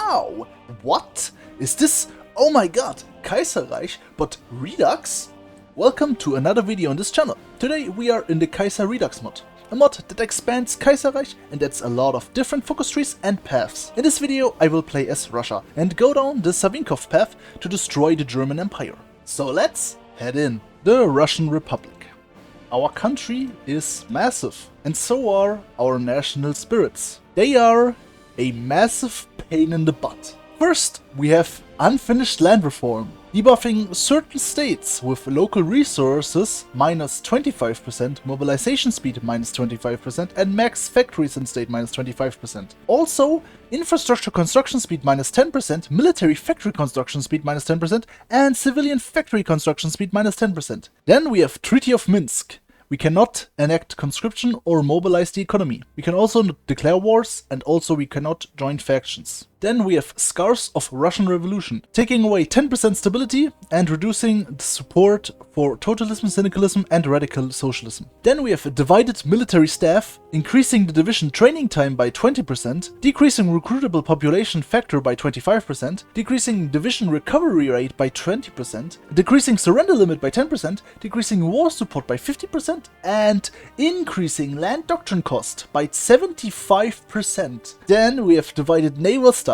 Wow! What? Is this, oh my god, Kaiserreich, but Redux? Welcome to another video on this channel. Today we are in the Kaiserredux mod. A mod that expands Kaiserreich and adds a lot of different focus trees and paths. In this video I will play as Russia and go down the Savinkov path to destroy the German Empire. So let's head in. The Russian Republic. Our country is massive, and so are our national spirits. They are a massive pain in the butt. First, we have unfinished land reform, debuffing certain states with local resources minus 25%, mobilization speed minus 25%, and max factories in state minus 25%. Also, infrastructure construction speed minus 10%, military factory construction speed minus 10%, and civilian factory construction speed minus 10%. Then we have Treaty of Minsk. We cannot enact conscription or mobilize the economy. We can also declare wars, and also we cannot join factions. Then we have Scars of Russian Revolution, taking away 10% stability and reducing the support for totalism, syndicalism and radical socialism. Then we have a divided military staff, increasing the division training time by 20%, decreasing recruitable population factor by 25%, decreasing division recovery rate by 20%, decreasing surrender limit by 10%, decreasing war support by 50%, and increasing land doctrine cost by 75%. Then we have divided naval staff,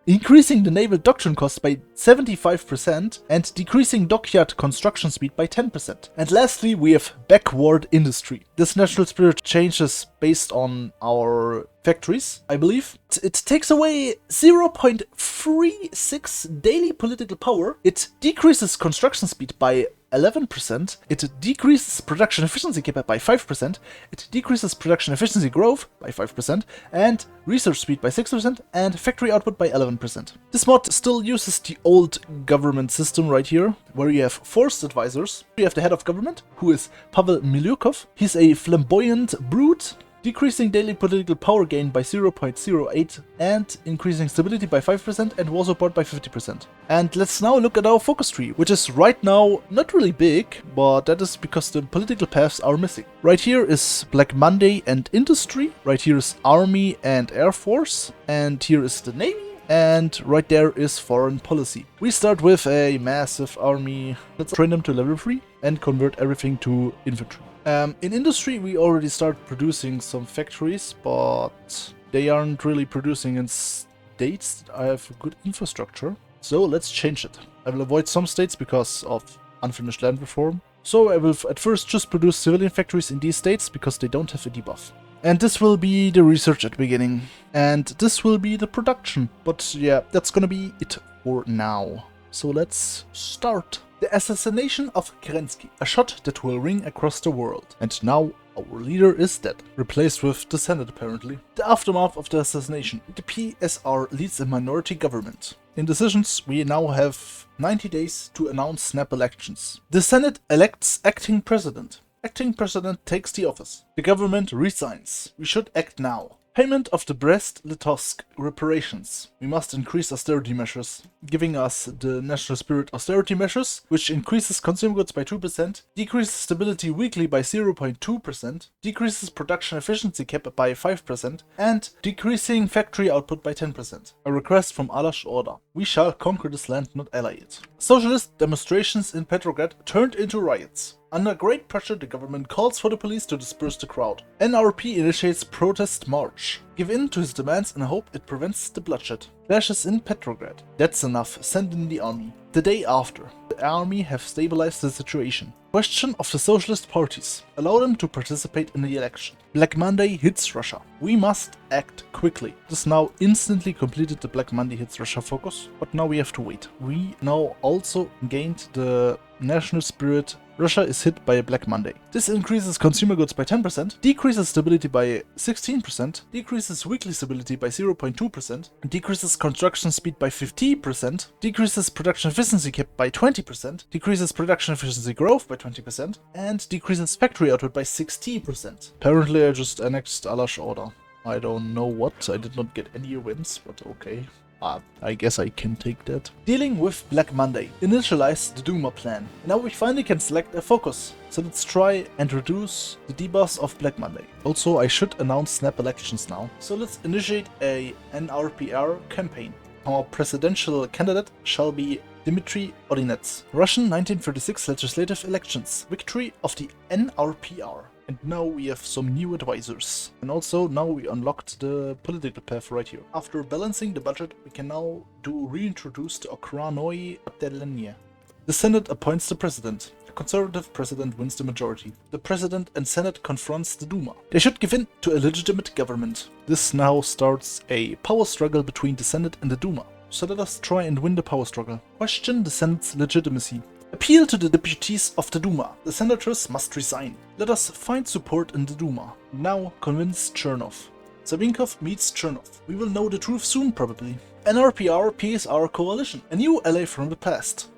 increasing the naval doctrine cost by 75% and decreasing dockyard construction speed by 10%. And lastly, we have backward industry. This national spirit changes based on our factories, I believe. It takes away 0.36 daily political power. It decreases construction speed by 11%, it decreases production efficiency cap by 5%, it decreases production efficiency growth by 5%, and research speed by 6%, and factory output by 11%. This mod still uses the old government system right here, where you have forced advisors. You have the head of government, who is Pavel Milyukov. He's a flamboyant brute, decreasing daily political power gain by 0.08 and increasing stability by 5% and war support by 50%. And let's now look at our focus tree, which is right now not really big, but that is because the political paths are missing. Right here is Black Monday and industry, right here is army and air force, and here is the navy, and right there is foreign policy. We start with a massive army. Let's train them to level 3 and convert everything to infantry. In industry we already start producing some factories, but they aren't really producing in states that have good infrastructure. So let's change it. I will avoid some states because of unfinished land reform. So I will at first just produce civilian factories in these states because they don't have a debuff. And this will be the research at the beginning. And this will be the production. But yeah, that's gonna be it for now. So let's start. The assassination of Karensky, a shot that will ring across the world. And now our leader is dead, replaced with the Senate apparently. The aftermath of the assassination. The PSR leads a minority government. In decisions, we now have 90 days to announce snap elections. The Senate elects acting president. Acting president takes the office. The government resigns. We should act now. Payment of the Brest-Litovsk reparations. We must increase austerity measures, giving us the national spirit austerity measures, which increases consumer goods by 2%, decreases stability weekly by 0.2%, decreases production efficiency cap by 5%, and decreasing factory output by 10%. A request from Allah's order. We shall conquer this land, not ally it. Socialist demonstrations in Petrograd turned into riots. Under great pressure, the government calls for the police to disperse the crowd. NRP initiates protest march. Give in to his demands and hope it prevents the bloodshed. Clashes in Petrograd. That's enough. Send in the army. The day after. The army have stabilized the situation. Question of the socialist parties. Allow them to participate in the election. Black Monday hits Russia. We must act quickly. This now instantly completed the Black Monday hits Russia focus, but now we have to wait. We now also gained the national spirit. Russia is hit by a Black Monday. This increases consumer goods by 10%, decreases stability by 16%, decreases weekly stability by 0.2%, decreases construction speed by 50%, decreases production efficiency cap by 20%, decreases production efficiency growth by 20%, and decreases factory output by 60%. Apparently I just annexed Allah's order. I don't know what, I did not get any wins, but okay. I guess I can take that. Dealing with Black Monday. Initialize the Duma plan. Now we finally can select a focus. So let's try and reduce the debuffs of Black Monday. Also, I should announce snap elections now. So let's initiate a NRPR campaign. Our presidential candidate shall be Dmitry Odinets. Russian 1936 legislative elections. Victory of the NRPR. And now we have some new advisors. And also now we unlocked the political path right here. After balancing the budget, we can now reintroduce the Okranoi Delenie. The Senate appoints the president. The conservative president wins the majority. The president and Senate confronts the Duma. They should give in to a legitimate government. This now starts a power struggle between the Senate and the Duma. So let us try and win the power struggle. Question the Senate's legitimacy. Appeal to the deputies of the Duma. The senators must resign. Let us find support in the Duma. Now convince Chernov. Savinkov meets Chernov. We will know the truth soon, probably. NRPR PSR coalition. A new ally from the past.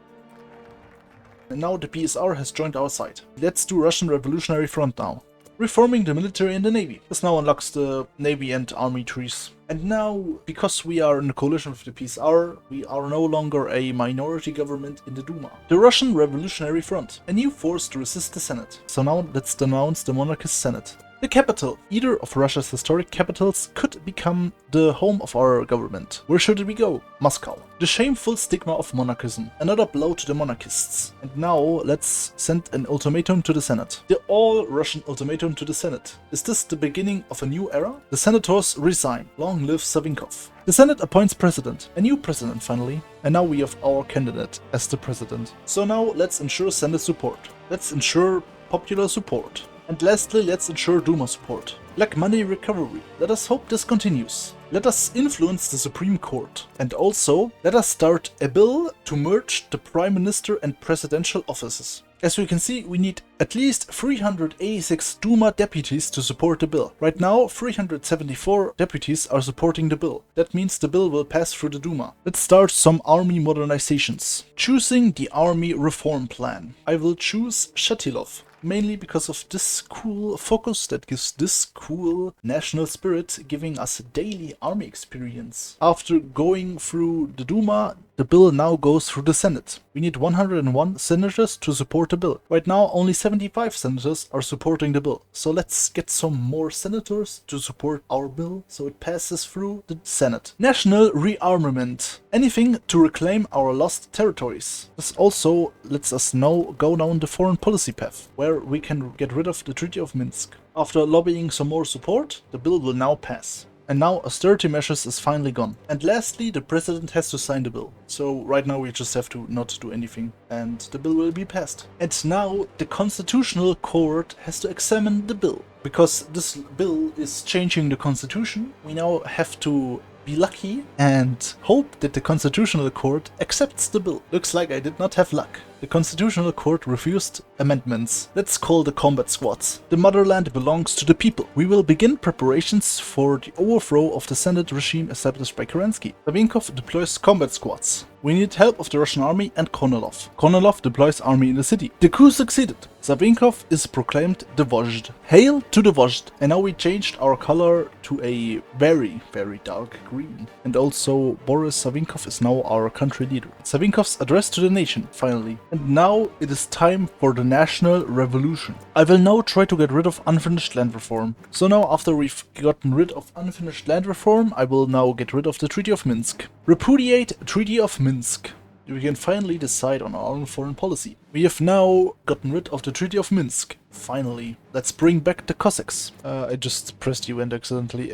And now the PSR has joined our side. Let's do Russian Revolutionary Front now. Reforming the military and the navy. This now unlocks the navy and army trees. And now, because we are in a coalition with the PSR, we are no longer a minority government in the Duma. The Russian Revolutionary Front. A new force to resist the Senate. So now let's denounce the monarchist Senate. The capital. Either of Russia's historic capitals could become the home of our government. Where should we go? Moscow. The shameful stigma of monarchism. Another blow to the monarchists. And now let's send an ultimatum to the Senate. The all-Russian ultimatum to the Senate. Is this the beginning of a new era? The senators resign. Long live Savinkov. The Senate appoints president. A new president finally. And now we have our candidate as the president. So now let's ensure Senate support. Let's ensure popular support. And lastly, let's ensure Duma support. Black money recovery. Let us hope this continues. Let us influence the Supreme Court. And also, let us start a bill to merge the Prime Minister and presidential offices. As we can see, we need at least 386 Duma deputies to support the bill. Right now, 374 deputies are supporting the bill. That means the bill will pass through the Duma. Let's start some army modernizations. Choosing the army reform plan. I will choose Shatilov. Mainly because of this cool focus that gives this cool national spirit, giving us a daily army experience. After going through the Duma, the bill now goes through the Senate. We need 101 senators to support the bill. Right now, only 75 senators are supporting the bill. So let's get some more senators to support our bill so it passes through the Senate. National rearmament. Anything to reclaim our lost territories. This also lets us now go down the foreign policy path, where we can get rid of the Treaty of Minsk. After lobbying some more support, the bill will now pass. And now austerity measures is finally gone. And lastly, the president has to sign the bill. So right now we just have to not do anything and the bill will be passed. And now the Constitutional Court has to examine the bill. Because this bill is changing the constitution, we now have to be lucky and hope that the Constitutional Court accepts the bill. Looks like I did not have luck. The Constitutional Court refused amendments. Let's call the combat squads. The motherland belongs to the people. We will begin preparations for the overthrow of the Senate regime established by Karensky. Savinkov deploys combat squads. We need help of the Russian army and Kornilov. Kornilov deploys army in the city. The coup succeeded. Savinkov is proclaimed the Vozhd. Hail to the Vozhd. And now we changed our color to a very, very dark green. And also Boris Savinkov is now our country leader. Savinkov's address to the nation, finally. And now it is time for the national revolution. I will now try to get rid of unfinished land reform. So now after we've gotten rid of unfinished land reform, I will now get rid of the Treaty of Minsk. Repudiate Treaty of Minsk. We can finally decide on our own foreign policy. We have now gotten rid of the Treaty of Minsk. Finally. Let's bring back the Cossacks. I just pressed UN accidentally.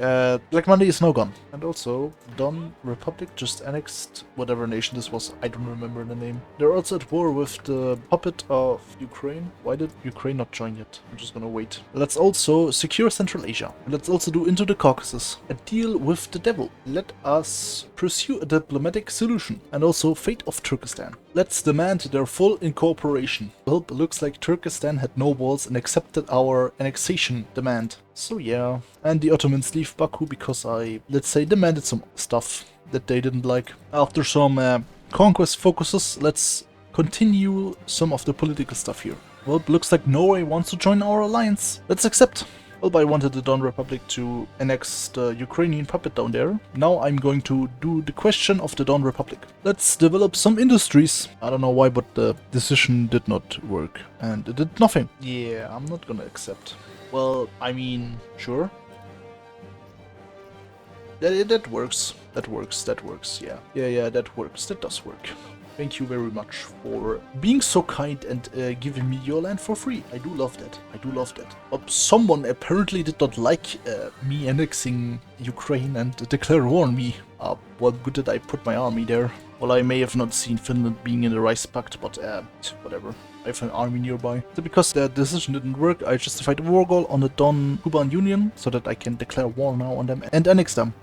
Black money is now gone. And also, Don Republic just annexed whatever nation this was. I don't remember the name. They're also at war with the puppet of Ukraine. Why did Ukraine not join yet? I'm just gonna wait. Let's also secure Central Asia. Let's also do into the Caucasus. A deal with the devil. Let us pursue a diplomatic solution. And also fate of Turkestan. Let's demand their full incorporation. Well, it looks like Turkestan had no walls and accepted our annexation demand. So yeah. And the Ottomans leave Baku because I, let's say, demanded some stuff that they didn't like. After some conquest focuses, let's continue some of the political stuff here. Well, it looks like Norway wants to join our alliance. Let's accept. Well, I wanted the Don Republic to annex the Ukrainian puppet down there. Now I'm going to do the question of the Don Republic. Let's develop some industries. I don't know why, but the decision did not work. And it did nothing. Yeah, I'm not gonna accept. Well, I mean, sure. That works. That works, yeah. Yeah, that works, that does work. Thank you very much for being so kind and giving me your land for free. I do love that. Someone apparently did not like me annexing Ukraine and declare war on me. Well, good that I put my army there. Well, I may have not seen Finland being in the Rice Pact, but whatever. I have an army nearby. So because the decision didn't work, I justified a war goal on the Don-Kuban Union so that I can declare war now on them and annex them.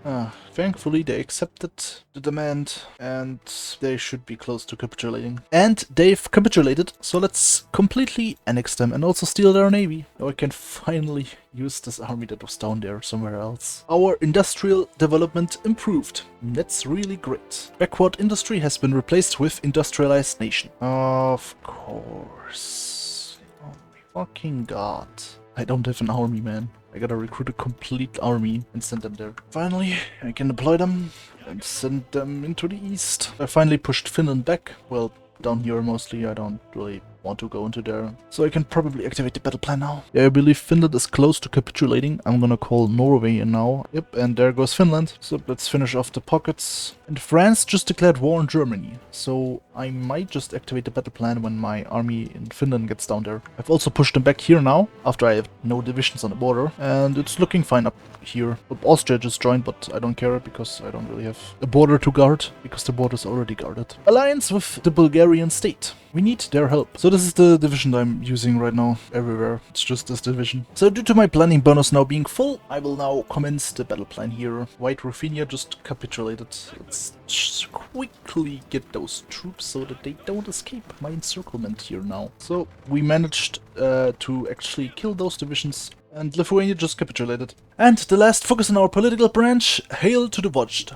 Thankfully, they accepted the demand and they should be close to capitulating. And they've capitulated, so let's completely annex them and also steal their navy. Now I can finally use this army that was down there somewhere else. Our industrial development improved. That's really great. Backward industry has been replaced with industrialized nation. Of course. Oh my fucking god. I don't have an army, man. I gotta recruit a complete army and send them there. Finally, I can deploy them and send them into the east. I finally pushed Finland back. Well, down here mostly. I don't really want to go into there. So I can probably activate the battle plan now. Yeah, I believe Finland is close to capitulating. I'm gonna call Norway in now. Yep, and there goes Finland. So let's finish off the pockets. And France just declared war on Germany. So I might just activate the battle plan when my army in Finland gets down there. I've also pushed them back here now, after I have no divisions on the border. And it's looking fine up here. Austria just joined, but I don't care because I don't really have a border to guard, because the border is already guarded. Alliance with the Bulgarian state. We need their help. So this is the division I'm using right now everywhere. It's just this division. So due to my planning bonus now being full, I will now commence the battle plan here. White Ruthenia just capitulated. Let's just quickly get those troops so that they don't escape my encirclement here now. So we managed to actually kill those divisions, and Lithuania just capitulated. And the last focus on our political branch, hail to the watched.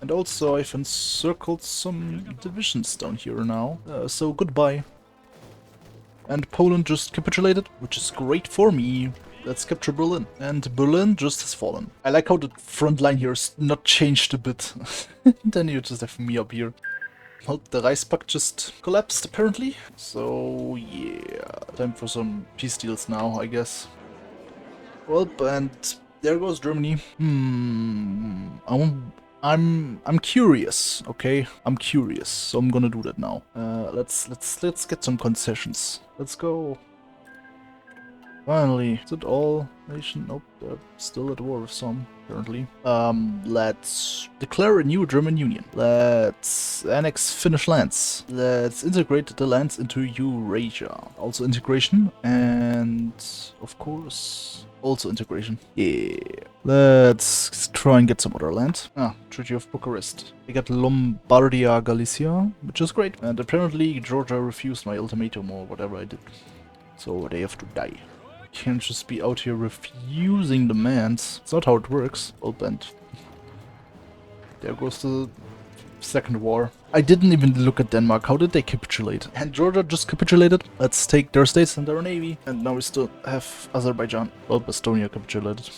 And also I've encircled some divisions down here now, so goodbye. And Poland just capitulated, which is great for me. Let's capture Berlin. And Berlin just has fallen. I like how the front line here is not changed a bit. Then you just have me up here. Well, the Reichspakt just collapsed apparently. So yeah, time for some peace deals now, I guess. Well, and there goes Germany. I'm curious, okay? I'm curious, so I'm gonna do that now. Let's get some concessions. Let's go. Finally, is it all nation? Nope, they're still at war with some, apparently. Let's declare a new German union. Let's annex Finnish lands. Let's integrate the lands into Eurasia. Also integration, and of course, also integration. Yeah. Let's try and get some other land. Treaty of Bucharest. We got Lombardia, Galicia, which is great. And apparently Georgia refused my ultimatum or whatever I did. So they have to die. Can't just be out here refusing demands. It's not how it works. Well, and there goes the second war. I didn't even look at Denmark. How did they capitulate? And Georgia just capitulated. Let's take their states and their navy. And now we still have Azerbaijan. Well, Estonia capitulated.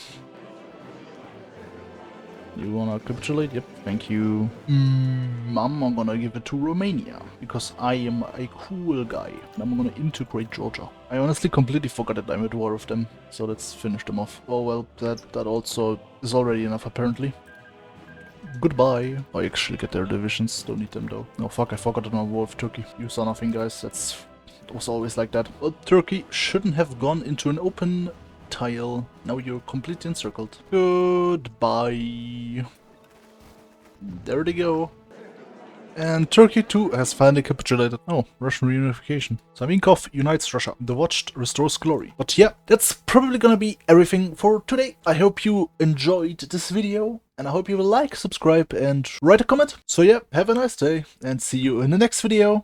You wanna capitulate? Yep, thank you. I'm gonna give it to Romania, because I am a cool guy. And I'm gonna integrate Georgia. I honestly completely forgot that I'm at war with them, so let's finish them off. Oh well, that also is already enough apparently. Goodbye. I actually get their divisions, don't need them though. No, fuck, I forgot I'm at war with Turkey. You saw nothing, guys, it was always like that. Well, Turkey shouldn't have gone into an open tile. Now you're completely encircled. Goodbye. There they go. And Turkey too has finally capitulated. Oh, Russian reunification. Savinkov unites Russia. The Watched restores glory. But yeah, that's probably gonna be everything for today. I hope you enjoyed this video. And I hope you will like, subscribe and write a comment. So yeah, have a nice day and see you in the next video.